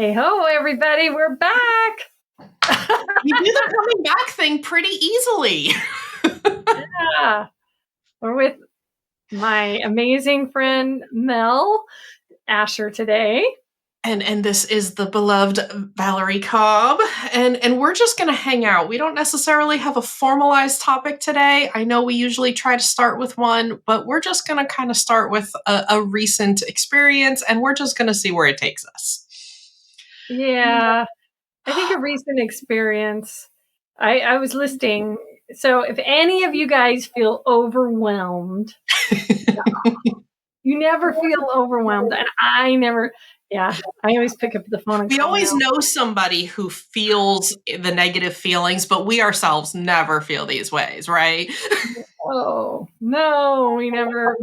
Hey ho, everybody, we're back. You do the coming back thing pretty easily. Yeah, we're with my amazing friend Mel Asher today. And this is the beloved Valerie Cobb. And we're just going to hang out. We don't necessarily have a formalized topic today. I know we usually try to start with one, but we're just going to kind of start with a recent experience, and we're just going to see where it takes us. Yeah, I think a recent experience. I was listing. So if any of you guys feel overwhelmed, you never feel overwhelmed. And I never, I always pick up the phone and we call always Mel. know somebody who feels the negative feelings, but we ourselves never feel these ways, right? Oh, no, we never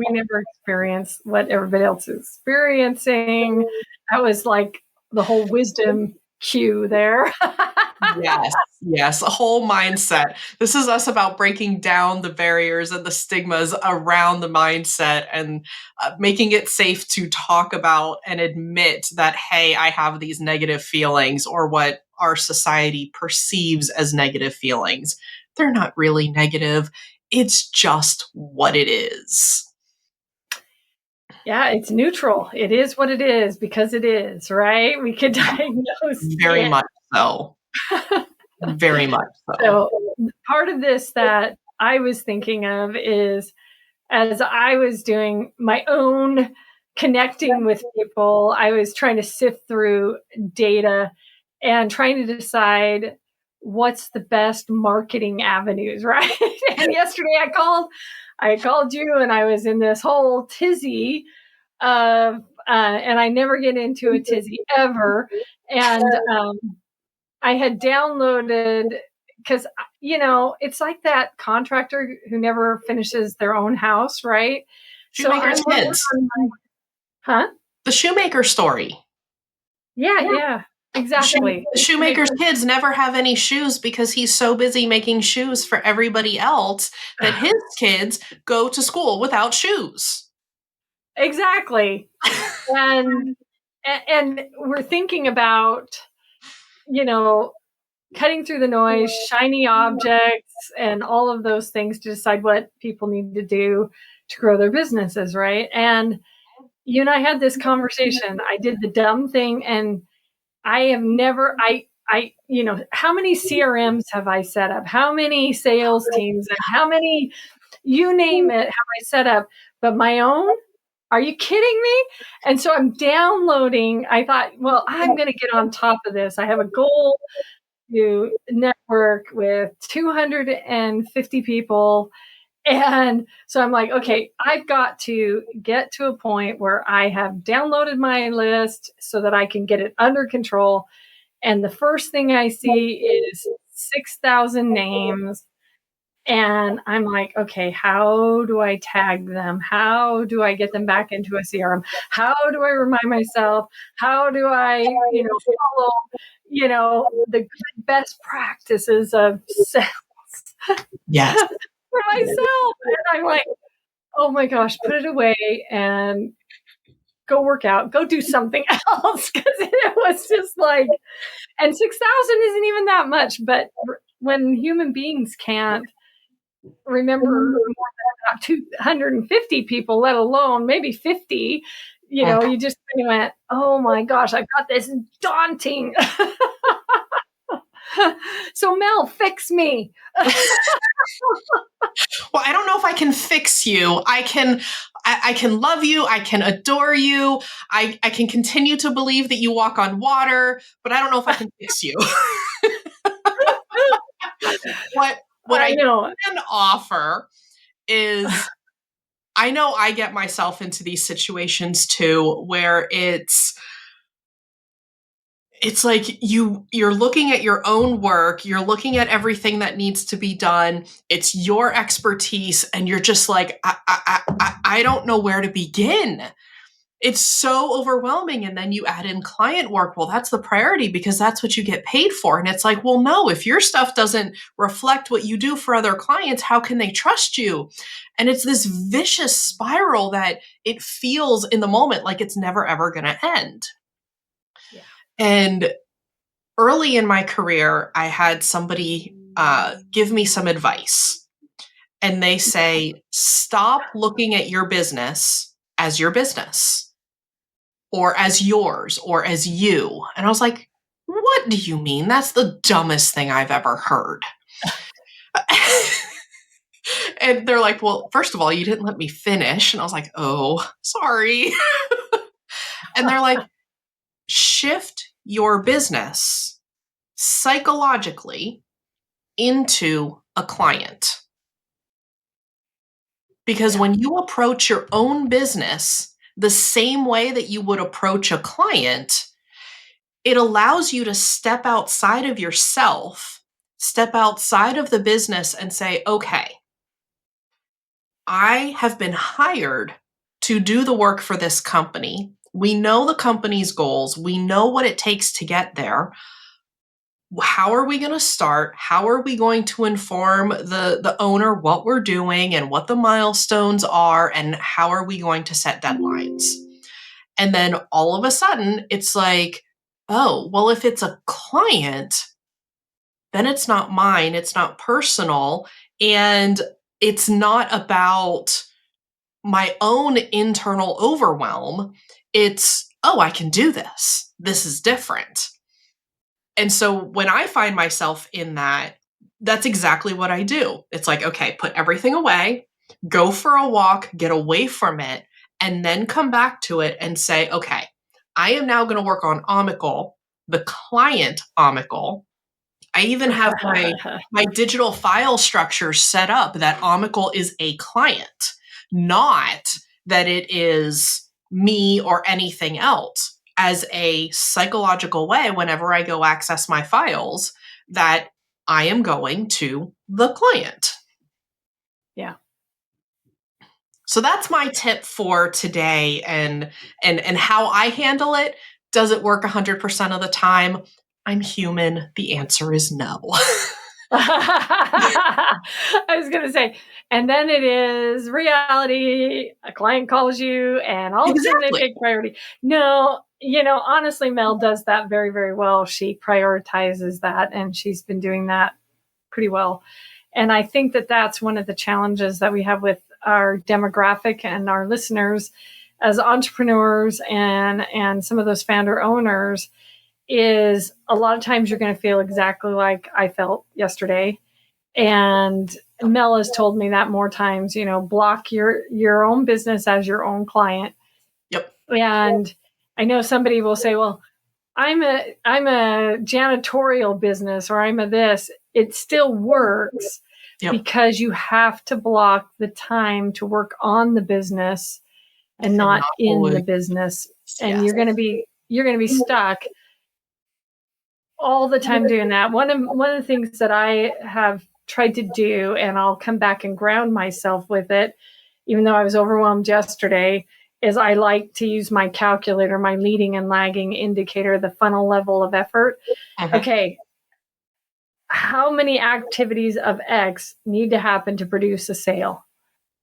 experienced what everybody else is experiencing. That was like the whole wisdom cue there. Yes, a whole mindset. This is us about breaking down the barriers and the stigmas around the mindset and making it safe to talk about and admit that, hey, I have these negative feelings, or what our society perceives as negative feelings. They're not really negative. It's just what it is. Yeah, it's neutral. It is what it is because it is, right? We could diagnose very much so. Very much so. So part of this that I was thinking of is, as I was doing my own connecting with people, I was trying to sift through data and trying to decide what's the best marketing avenues, right? And yesterday I called you, and I was in this whole tizzy of, and I never get into a tizzy ever. And I had downloaded, because, it's like that contractor who never finishes their own house, right? Shoemaker's kids. The shoemaker story. Yeah, exactly. The shoemaker's kids never have any shoes because he's so busy making shoes for everybody else that his kids go to school without shoes. Exactly. and we're thinking about, cutting through the noise, shiny objects, and all of those things to decide what people need to do to grow their businesses, right? And you and I had this conversation. I did the dumb thing, and I have never, how many CRMs have I set up? How many sales teams and how many, you name it, have I set up? But my own? Are you kidding me? And so I'm downloading. I thought, well, I'm going to get on top of this. I have a goal to network with 250 people. And so I'm like, okay, I've got to get to a point where I have downloaded my list so that I can get it under control. And the first thing I see is 6,000 names. And I'm like, okay, how do I tag them? How do I get them back into a CRM? How do I remind myself? How do I, follow, the best practices of sales? Yes. For myself. And I'm like, oh my gosh, put it away and go work out, go do something else. Because it was just like, and 6,000 isn't even that much, but when human beings can't remember more than about 250 people, let alone maybe 50, you just kind of went, oh my gosh, I've got this daunting. So Mel, fix me. Well, I don't know if I can fix you. I can love you. I can adore you. I can continue to believe that you walk on water, but I don't know if I can fix you. What I can offer is, I know I get myself into these situations too, where it's like you're looking at your own work, you're looking at everything that needs to be done. It's your expertise, and you're just like, I don't know where to begin. It's so overwhelming. And then you add in client work. Well, that's the priority because that's what you get paid for. And it's like, well, no, if your stuff doesn't reflect what you do for other clients, how can they trust you? And it's this vicious spiral that it feels in the moment like it's never, ever going to end. Yeah. And early in my career, I had somebody give me some advice. And they say, stop looking at your business as your business or as yours or as you. And I was like, what do you mean? That's the dumbest thing I've ever heard. And they're like, well, first of all, you didn't let me finish. And I was like, oh, sorry. And they're like, shift your business psychologically into a client. Because when you approach your own business the same way that you would approach a client, it allows you to step outside of yourself, step outside of the business and say, okay, I have been hired to do the work for this company. We know the company's goals. We know what it takes to get there. How are we going to start? How are we going to inform the owner what we're doing and what the milestones are? And how are we going to set deadlines? And then all of a sudden, it's like, oh, well, if it's a client, then it's not mine. It's not personal. And it's not about my own internal overwhelm. It's, oh, I can do this. This is different. And so when I find myself in that, that's exactly what I do. It's like, okay, put everything away, go for a walk, get away from it, and then come back to it and say, okay, I am now going to work on Omical, the client Omical. I even have my digital file structure set up that Omical is a client, not that it is me or anything else, as a psychological way whenever I go access my files that I am going to the client. Yeah. So that's my tip for today and how I handle it. Does it work 100% of the time? I'm human. The answer is no. I was going to say, and then it is reality. A client calls you and all of a sudden they take priority. No, honestly, Mel does that very, very well. She prioritizes that and she's been doing that pretty well. And I think that that's one of the challenges that we have with our demographic and our listeners as entrepreneurs and some of those founder owners is a lot of times you're going to feel exactly like I felt yesterday. And Mel has told me that more times, block your own business as your own client. Yep. And I know somebody will say, well, I'm a janitorial business or I'm a this. It still works because you have to block the time to work on the business and not in the business. And you're going to be stuck all the time doing that. One of the things that I have tried to do, and I'll come back and ground myself with it, even though I was overwhelmed yesterday, is I like to use my calculator, my leading and lagging indicator, the funnel level of effort. Okay, how many activities of X need to happen to produce a sale?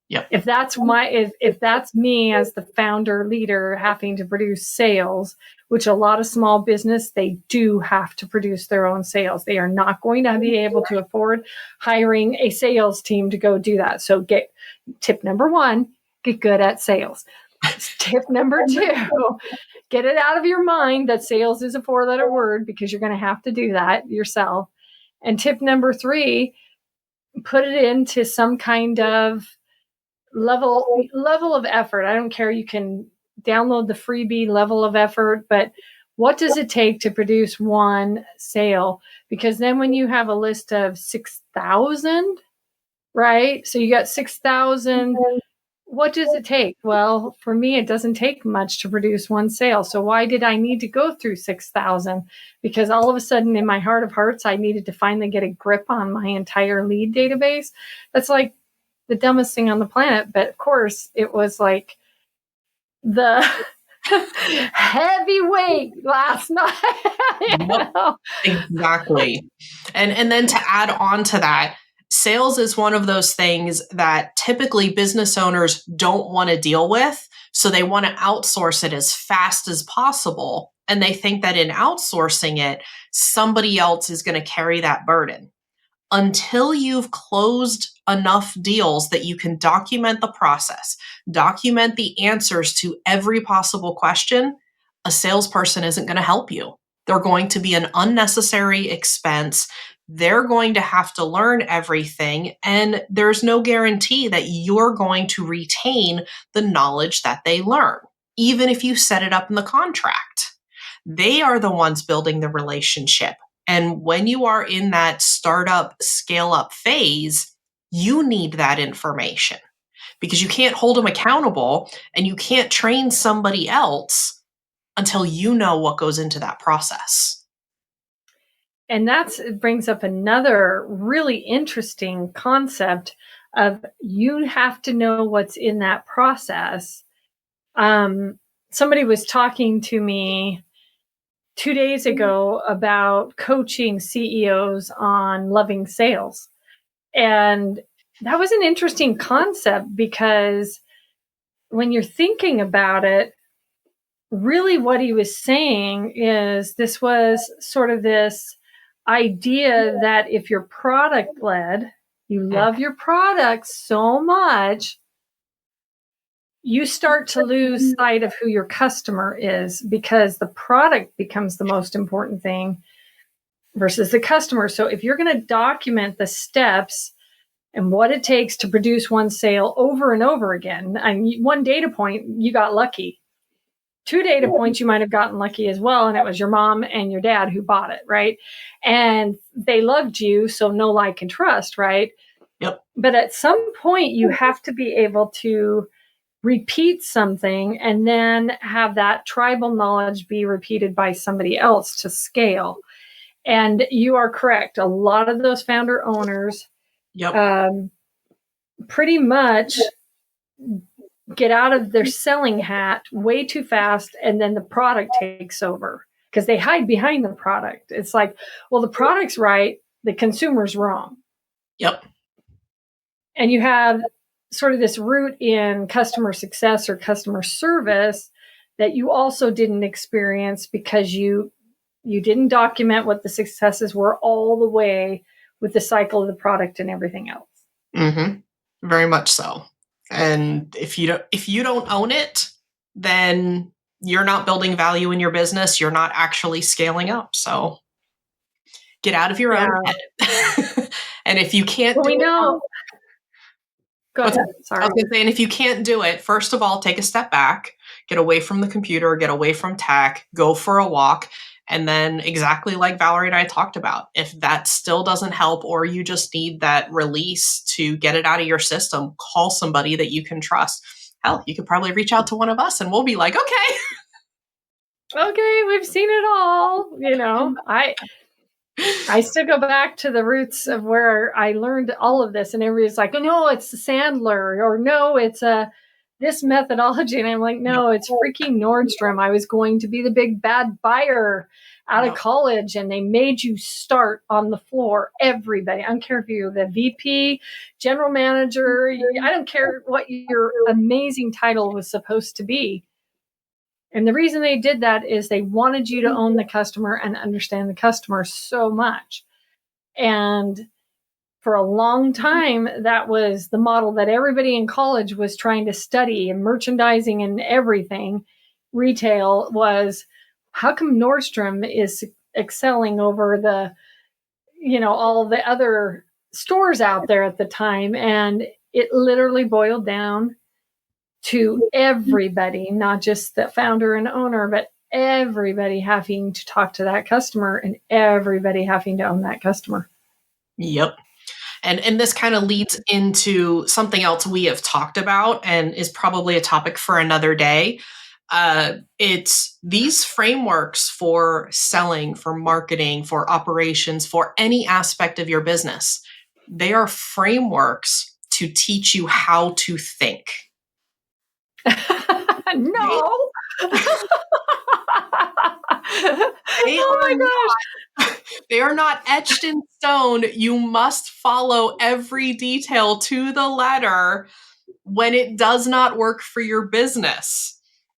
Yep. If that's me as the founder leader having to produce sales, which a lot of small business, they do have to produce their own sales. They are not going to be able to afford hiring a sales team to go do that. So tip number 1, get good at sales. Tip number 2, get it out of your mind that sales is a 4-letter word because you're going to have to do that yourself. And tip number 3, put it into some kind of level of effort. I don't care. You can download the freebie level of effort, but what does it take to produce one sale? Because then when you have a list of 6,000, right? So you got 6,000. What does it take? Well, for me, it doesn't take much to produce one sale. So why did I need to go through 6,000? Because all of a sudden in my heart of hearts, I needed to finally get a grip on my entire lead database. That's like the dumbest thing on the planet. But of course, it was like the heavy weight last night. Exactly. And then to add on to that, sales is one of those things that typically business owners don't want to deal with. So they want to outsource it as fast as possible. And they think that in outsourcing it, somebody else is going to carry that burden. Until you've closed enough deals that you can document the process, document the answers to every possible question, a salesperson isn't going to help you. They're going to be an unnecessary expense. They're going to have to learn everything, and there's no guarantee that you're going to retain the knowledge that they learn, even if you set it up in the contract. They are the ones building the relationship. And when you are in that startup, scale up phase, you need that information because you can't hold them accountable and you can't train somebody else until you know what goes into that process. And it brings up another really interesting concept of you have to know what's in that process. Somebody was talking to me 2 days ago about coaching CEOs on loving sales. And that was an interesting concept because when you're thinking about it, really what he was saying is this was sort of this idea that if you're product led, you love your product so much, you start to lose sight of who your customer is because the product becomes the most important thing versus the customer. So if you're going to document the steps and what it takes to produce one sale over and over again, and one data point, you got lucky. 2 data points, you might have gotten lucky as well. And it was your mom and your dad who bought it, right? And they loved you. So no like and trust, right? Yep. But at some point, you have to be able to repeat something and then have that tribal knowledge be repeated by somebody else to scale. And you are correct. A lot of those founder owners pretty much get out of their selling hat way too fast, and then the product takes over because they hide behind the product. It's like, well, the product's right, the consumer's wrong. Yep. And you have sort of this root in customer success or customer service that you also didn't experience because you didn't document what the successes were all the way with the cycle of the product and everything else. Mm-hmm. Very much so. And if you don't own it, then you're not building value in your business. You're not actually scaling up. So get out of your own head. And if you can't Go ahead. Sorry. I was going to say, and if you can't do it, first of all, take a step back, get away from the computer, get away from tech, go for a walk. And then exactly like Valerie and I talked about, if that still doesn't help or you just need that release to get it out of your system, call somebody that you can trust. Hell, you could probably reach out to one of us and we'll be like, okay, we've seen it all. I still go back to the roots of where I learned all of this, and everybody's like, oh, no, it's the Sandler, or no, it's this methodology. And I'm like, no, it's freaking Nordstrom. I was going to be the big bad buyer out of college, and they made you start on the floor. Everybody, I don't care if you're the VP, general manager, I don't care what your amazing title was supposed to be. And the reason they did that is they wanted you to own the customer and understand the customer so much. And for a long time, that was the model that everybody in college was trying to study, and merchandising and everything. Retail was, how come Nordstrom is excelling over all the other stores out there at the time? And it literally boiled down to everybody, not just the founder and owner, but everybody having to talk to that customer and everybody having to own that customer. Yep. And this kind of leads into something else we have talked about and is probably a topic for another day. It's these frameworks for selling, for marketing, for operations, for any aspect of your business. They are frameworks to teach you how to think. No. They are not etched in stone. You must follow every detail to the letter. when it does not work for your business.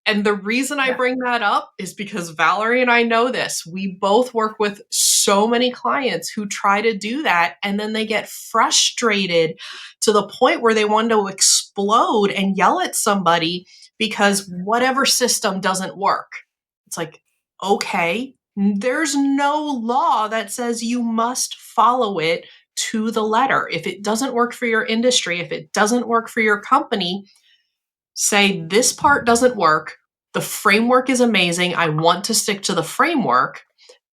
And the reason I bring that up is because Valerie and I know this. We both work with so many clients who try to do that, and then they get frustrated to the point where they want to explode and yell at somebody because whatever system doesn't work. It's like, okay, there's no law that says you must follow it to the letter. If it doesn't work for your industry, if it doesn't work for your company, say this part doesn't work. The framework is amazing. I want to stick to the framework,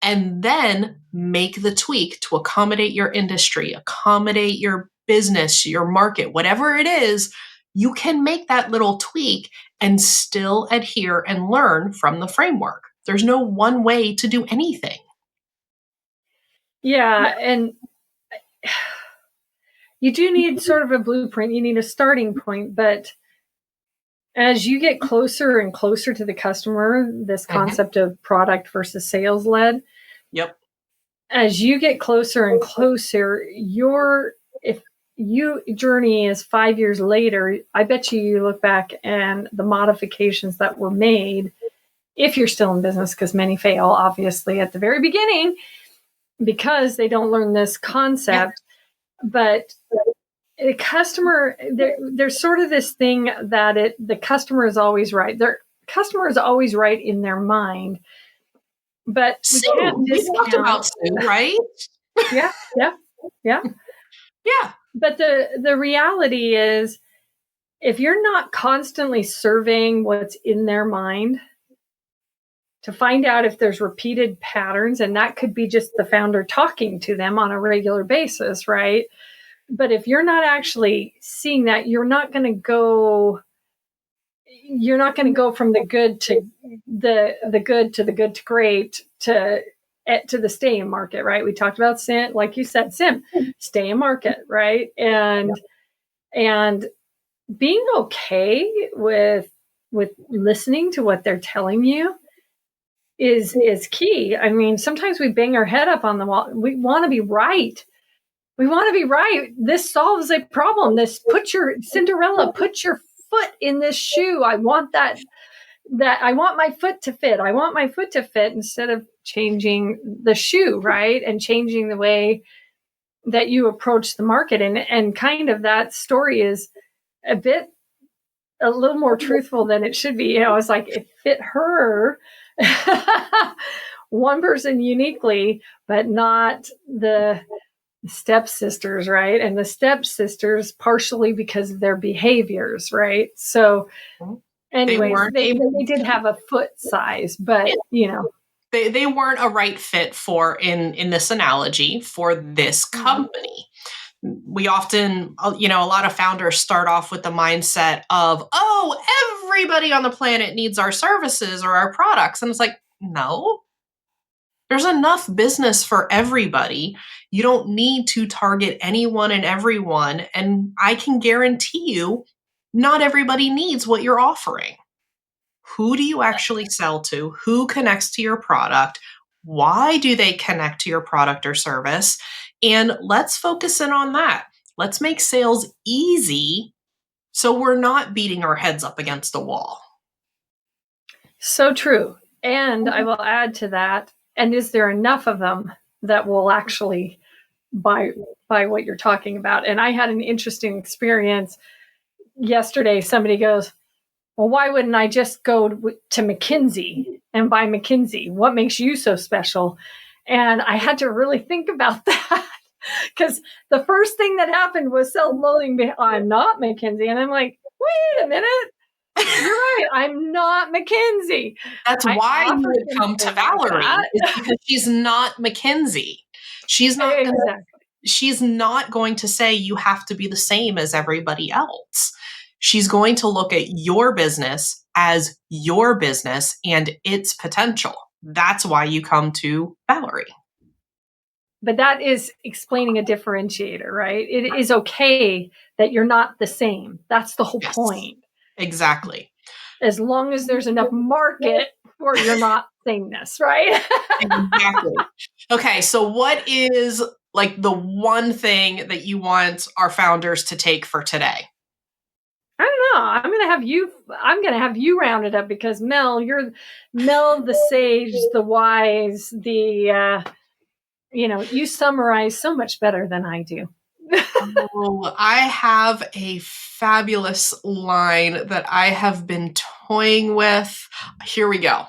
and then make the tweak to accommodate your industry, accommodate your business, your market, whatever it is. You can make that little tweak and still adhere and learn from the framework. There's no one way to do anything. Yeah. And you do need sort of a blueprint. You need a starting point, but as you get closer and closer to the customer, this concept of product versus sales led. Yep. As you get closer and closer, if you journey is 5 years later, I bet you look back and the modifications that were made, if you're still in business, because many fail, obviously, at the very beginning, because they don't learn this concept. But the customer, there's sort of this thing that the customer is always right. Their customer is always right in their mind. But we talked about Sue, right? Yeah. But the reality is, if you're not constantly surveying what's in their mind to find out if there's repeated patterns, and that could be just the founder talking to them on a regular basis, right? But if you're not actually seeing that, you're not going to go from the good to the good to the good to great to the stay in market, right? We talked about SIM, like you said, stay in market, right? And being okay with listening to what they're telling you is key. I mean, sometimes we bang our head up on the wall. We want to be right. This solves a problem. Put your foot in this shoe. I want that I want my foot to fit. I want my foot to fit, instead of changing the shoe, right? And changing the way that you approach the market. And kind of that story is a little more truthful than it should be. It's like it fit her, one person uniquely, but not the stepsisters, right? And the stepsisters partially because of their behaviors, right? So anyways, they did have a foot size, but they weren't a right fit for, in this analogy, for this company. We often, a lot of founders start off with the mindset of, oh, everybody on the planet needs our services or our products. And it's like, no, there's enough business for everybody. You don't need to target anyone and everyone. And I can guarantee you, not everybody needs what you're offering. Who do you actually sell to? Who connects to your product? Why do they connect to your product or service? And let's focus in on that. Let's make sales easy so we're not beating our heads up against a wall. So true. And I will add to that, and is there enough of them that will actually buy what you're talking about? And I had an interesting experience yesterday. Somebody goes, well, why wouldn't I just go to McKinsey and buy McKinsey? What makes you so special? And I had to really think about that, because the first thing that happened was self-loathing. I'm not McKinsey. And I'm like, wait a minute. You're right. I'm not McKinsey. That's why you would come to Valerie, is because she's not McKinsey. She's not she's not going to say you have to be the same as everybody else. She's going to look at your business as your business and its potential. That's why you come to Valerie. But that is explaining a differentiator, right? It is okay that you're not the same. That's the whole point. Exactly. As long as there's enough market for your not sameness, right? Exactly. Okay, so what is like the one thing that you want our founders to take for today? I don't know. I'm going to have you round it up because Mel, you're Mel, the sage, the wise, you summarize so much better than I do. Oh, I have a fabulous line that I have been toying with. Here we go.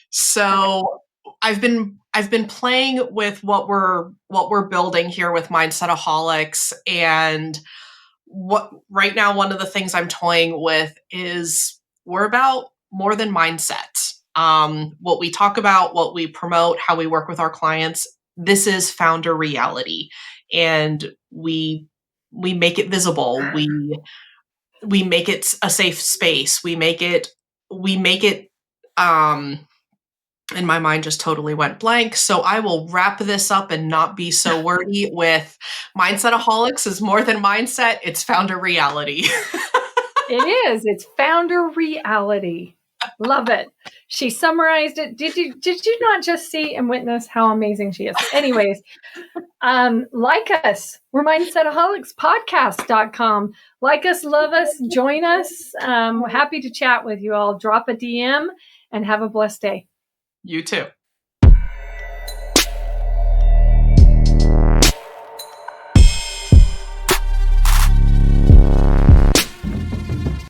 So I've been playing with what we're building here with Mindsetaholics, and what right now one of the things I'm toying with is we're about more than mindset. What we talk about, what we promote, how we work with our clients, this is founder reality, and we make it visible. We make it a safe space. We make it and my mind just totally went blank. So I will wrap this up and not be so wordy with Mindsetaholics is more than mindset, it's founder reality. It is. It's founder reality. Love it. She summarized it. Did you not just see and witness how amazing she is? Anyways, like us. We're mindsetaholics.podcast.com. Like us, love us, join us. Happy to chat with you all. Drop a DM and have a blessed day. You too.